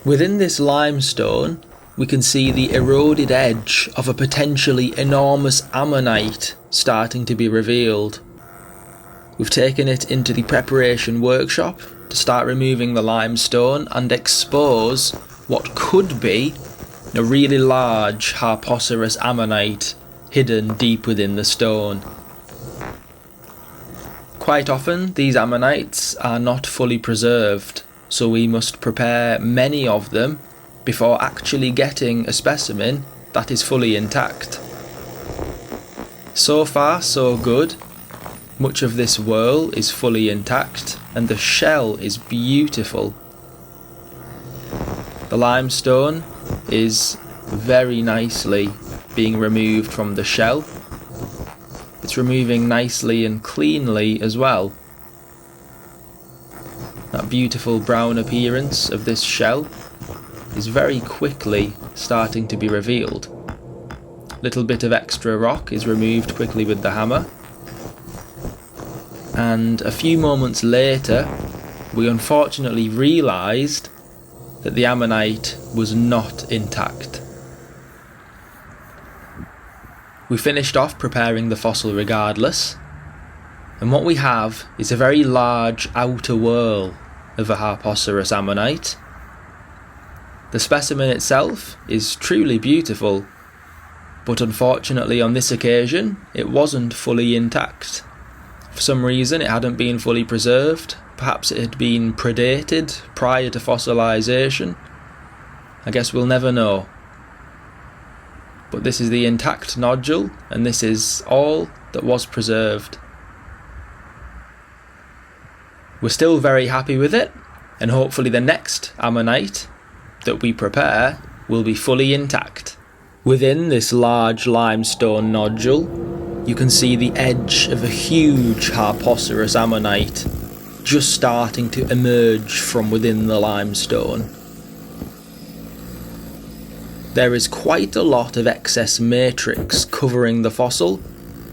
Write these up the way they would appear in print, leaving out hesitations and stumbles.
Within this limestone, we can see the eroded edge of a potentially enormous ammonite starting to be revealed. We've taken it into the preparation workshop to start removing the limestone and expose what could be a really large Harpoceros ammonite hidden deep within the stone. Quite often these ammonites are not fully preserved, so we must prepare many of them before actually getting a specimen that is fully intact. So far so good. Much of this whorl is fully intact and the shell is beautiful. The limestone is very nicely being removed from the shell. It's removing nicely and cleanly as well. That beautiful brown appearance of this shell is very quickly starting to be revealed. Little bit of extra rock is removed quickly with the hammer. And a few moments later, we unfortunately realised that the ammonite was not intact. We finished off preparing the fossil regardless, and what we have is a very large outer whorl of a Harpoceros ammonite. The specimen itself is truly beautiful, but unfortunately on this occasion it wasn't fully intact. For some reason it hadn't been fully preserved. Perhaps it had been predated prior to fossilisation. I guess we'll never know. But this is the intact nodule, and this is all that was preserved. We're still very happy with it, and hopefully the next ammonite that we prepare will be fully intact. Within this large limestone nodule, you can see the edge of a huge Harpoceros ammonite just starting to emerge from within the limestone. There is quite a lot of excess matrix covering the fossil,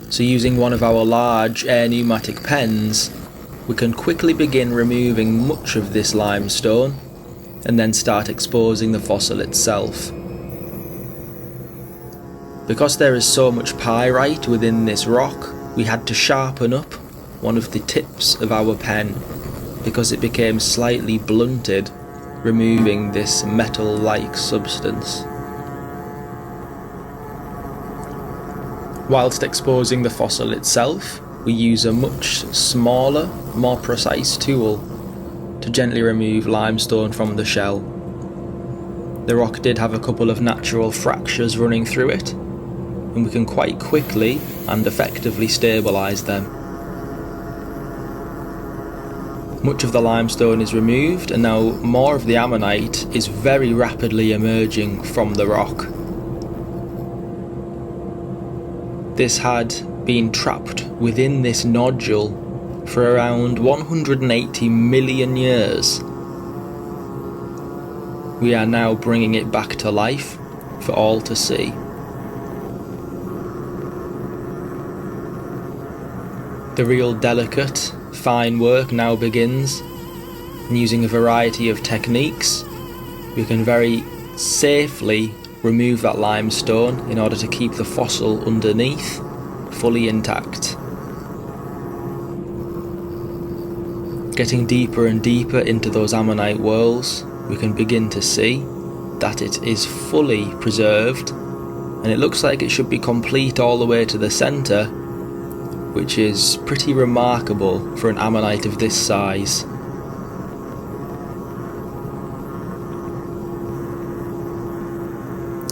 so using one of our large air pneumatic pens, we can quickly begin removing much of this limestone and then start exposing the fossil itself. Because there is so much pyrite within this rock, we had to sharpen up one of the tips of our pen because it became slightly blunted, removing this metal-like substance. Whilst exposing the fossil itself, we use a much smaller, more precise tool to gently remove limestone from the shell. The rock did have a couple of natural fractures running through it, and we can quite quickly and effectively stabilise them. Much of the limestone is removed, and now more of the ammonite is very rapidly emerging from the rock. This had been trapped within this nodule for around 180 million years. We are now bringing it back to life for all to see. The real delicate, fine work now begins, and using a variety of techniques, we can very safely remove that limestone in order to keep the fossil underneath fully intact. Getting deeper and deeper into those ammonite whorls, we can begin to see that it is fully preserved, and it looks like it should be complete all the way to the centre, which is pretty remarkable for an ammonite of this size.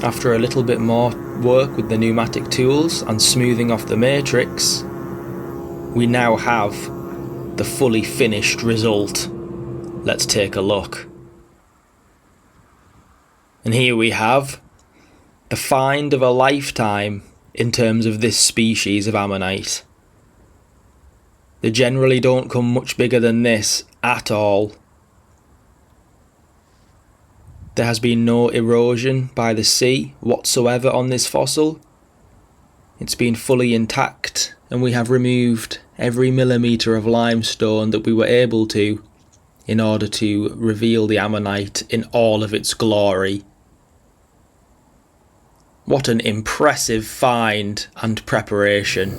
After a little bit more work with the pneumatic tools and smoothing off the matrix, we now have the fully finished result. Let's take a look. And here we have the find of a lifetime in terms of this species of ammonite. They generally don't come much bigger than this at all. There has been no erosion by the sea whatsoever on this fossil. It's been fully intact, and we have removed every millimetre of limestone that we were able to in order to reveal the Ammonite in all of its glory. What an impressive find and preparation.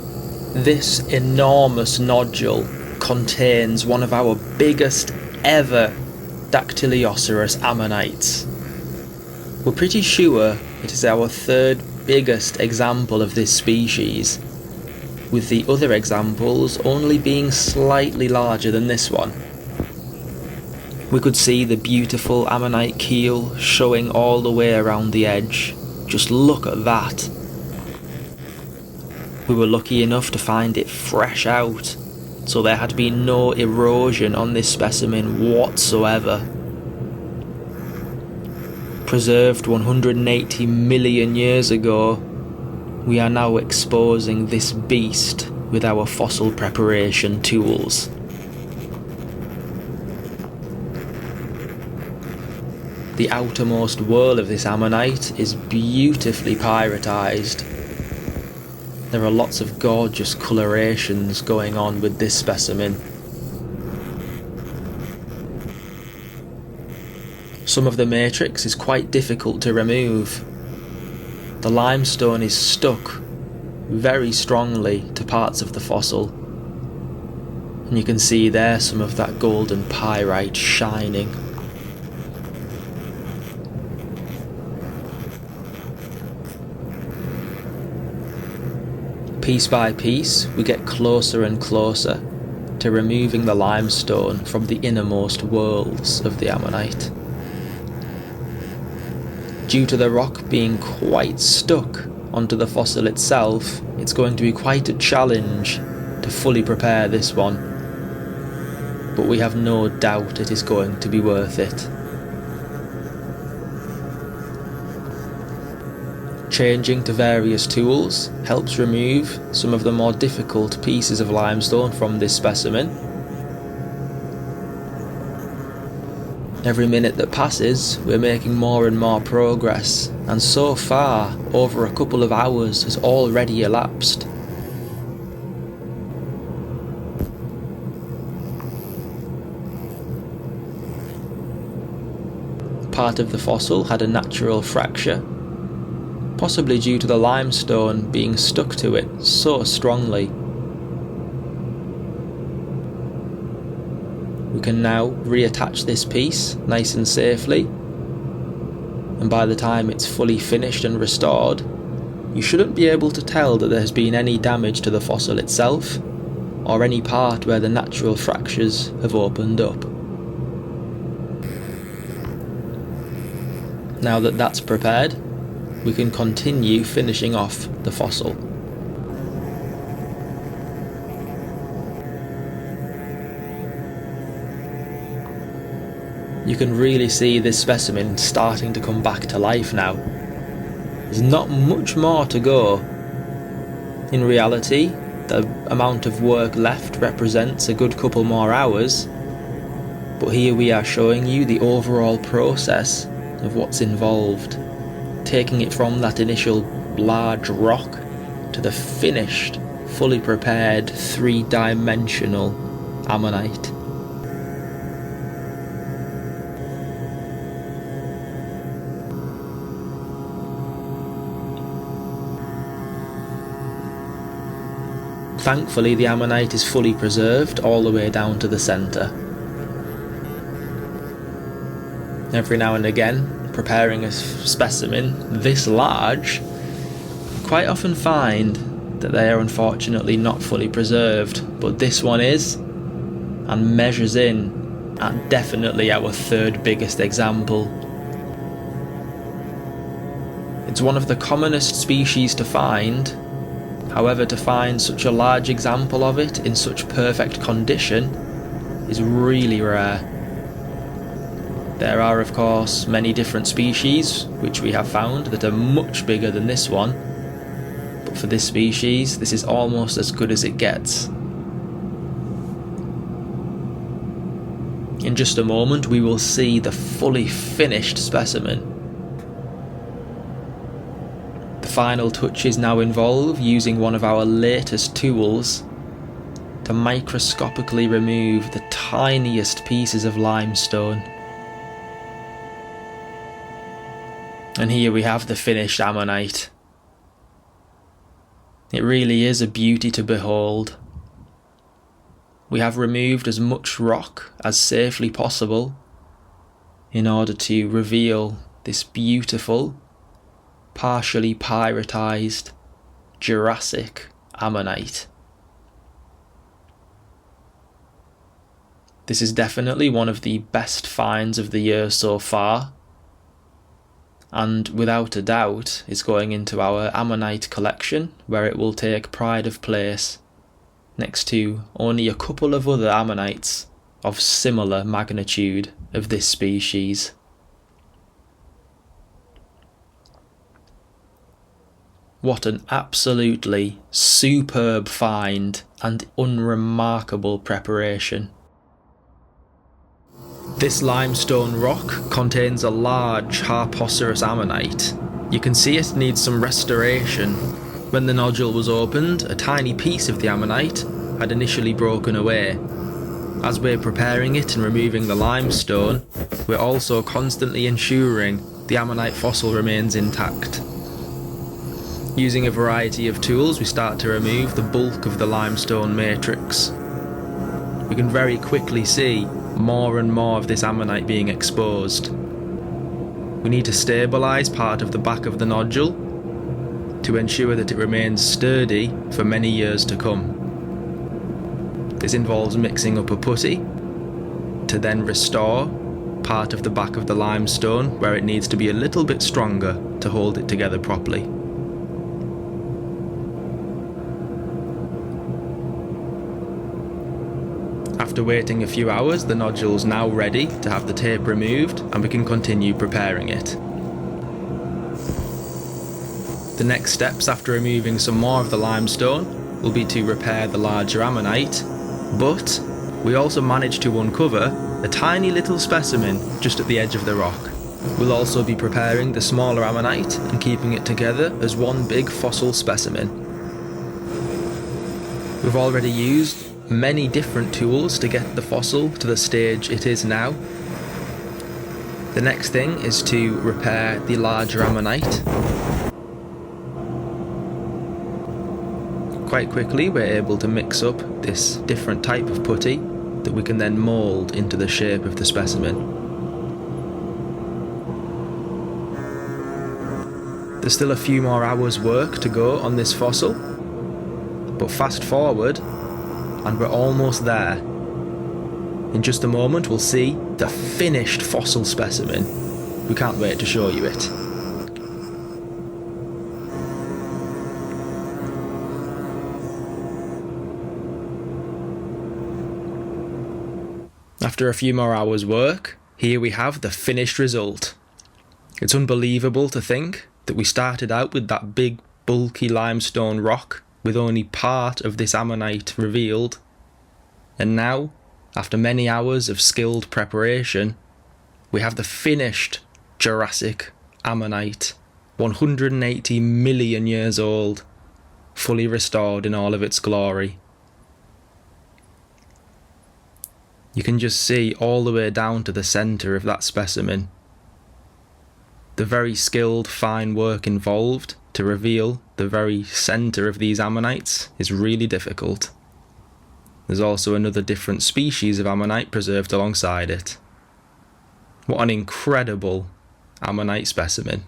This enormous nodule contains one of our biggest ever Dactylioceras ammonites. We're pretty sure it is our third biggest example of this species, with the other examples only being slightly larger than this one. We could see the beautiful ammonite keel showing all the way around the edge. Just look at that. We were lucky enough to find it fresh out, so there had been no erosion on this specimen whatsoever. Preserved 180 million years ago, we are now exposing this beast with our fossil preparation tools. The outermost whorl of this ammonite is beautifully pyrotised. There are lots of gorgeous colorations going on with this specimen. Some of the matrix is quite difficult to remove. The limestone is stuck very strongly to parts of the fossil, and you can see there some of that golden pyrite shining. Piece by piece, we get closer and closer to removing the limestone from the innermost whorls of the ammonite. Due to the rock being quite stuck onto the fossil itself, it's going to be quite a challenge to fully prepare this one, but we have no doubt it is going to be worth it. Changing to various tools helps remove some of the more difficult pieces of limestone from this specimen. Every minute that passes, we're making more and more progress, and so far, over a couple of hours has already elapsed. Part of the fossil had a natural fracture, possibly due to the limestone being stuck to it so strongly. We can now reattach this piece nice and safely, and by the time it's fully finished and restored, you shouldn't be able to tell that there has been any damage to the fossil itself, or any part where the natural fractures have opened up. Now that that's prepared, we can continue finishing off the fossil. You can really see this specimen starting to come back to life now. There's not much more to go. In reality, the amount of work left represents a good couple more hours, but here we are showing you the overall process of what's involved. Taking it from that initial large rock to the finished, fully prepared, three-dimensional ammonite. Thankfully, the ammonite is fully preserved all the way down to the centre. Every now and again, preparing a specimen this large, quite often find that they are unfortunately not fully preserved, but this one is, and measures in at definitely our third biggest example. It's one of the commonest species to find, however to find such a large example of it in such perfect condition is really rare. There are, of course, many different species which we have found that are much bigger than this one, but for this species, this is almost as good as it gets. In just a moment, we will see the fully finished specimen. The final touches now involve using one of our latest tools, to microscopically remove the tiniest pieces of limestone. And here we have the finished Ammonite. It really is a beauty to behold. We have removed as much rock as safely possible in order to reveal this beautiful, partially pyritized Jurassic Ammonite. This is definitely one of the best finds of the year so far, and without a doubt is going into our Ammonite collection, where it will take pride of place next to only a couple of other Ammonites of similar magnitude of this species. What an absolutely superb find and unremarkable preparation. This limestone rock contains a large Harpoceros ammonite. You can see it needs some restoration. When the nodule was opened, a tiny piece of the ammonite had initially broken away. As we're preparing it and removing the limestone, we're also constantly ensuring the ammonite fossil remains intact. Using a variety of tools, we start to remove the bulk of the limestone matrix. We can very quickly see more and more of this ammonite being exposed. We need to stabilise part of the back of the nodule to ensure that it remains sturdy for many years to come. This involves mixing up a putty to then restore part of the back of the limestone where it needs to be a little bit stronger to hold it together properly. After waiting a few hours, the nodule is now ready to have the tape removed and we can continue preparing it. The next steps after removing some more of the limestone will be to repair the larger ammonite, but we also managed to uncover a tiny little specimen just at the edge of the rock. We'll also be preparing the smaller ammonite and keeping it together as one big fossil specimen. We've already used many different tools to get the fossil to the stage it is now. The next thing is to repair the larger ammonite. Quite quickly we're able to mix up this different type of putty that we can then mould into the shape of the specimen. There's still a few more hours work to go on this fossil, but fast forward and we're almost there. In just a moment we'll see the finished fossil specimen. We can't wait to show you it. After a few more hours work, here we have the finished result. It's unbelievable to think that we started out with that big bulky limestone rock with only part of this ammonite revealed, and now, after many hours of skilled preparation, we have the finished Jurassic Ammonite, 180 million years old, fully restored in all of its glory. You can just see all the way down to the centre of that specimen. The very skilled fine work involved to reveal the very centre of these ammonites is really difficult. There's also another different species of ammonite preserved alongside it. What an incredible ammonite specimen.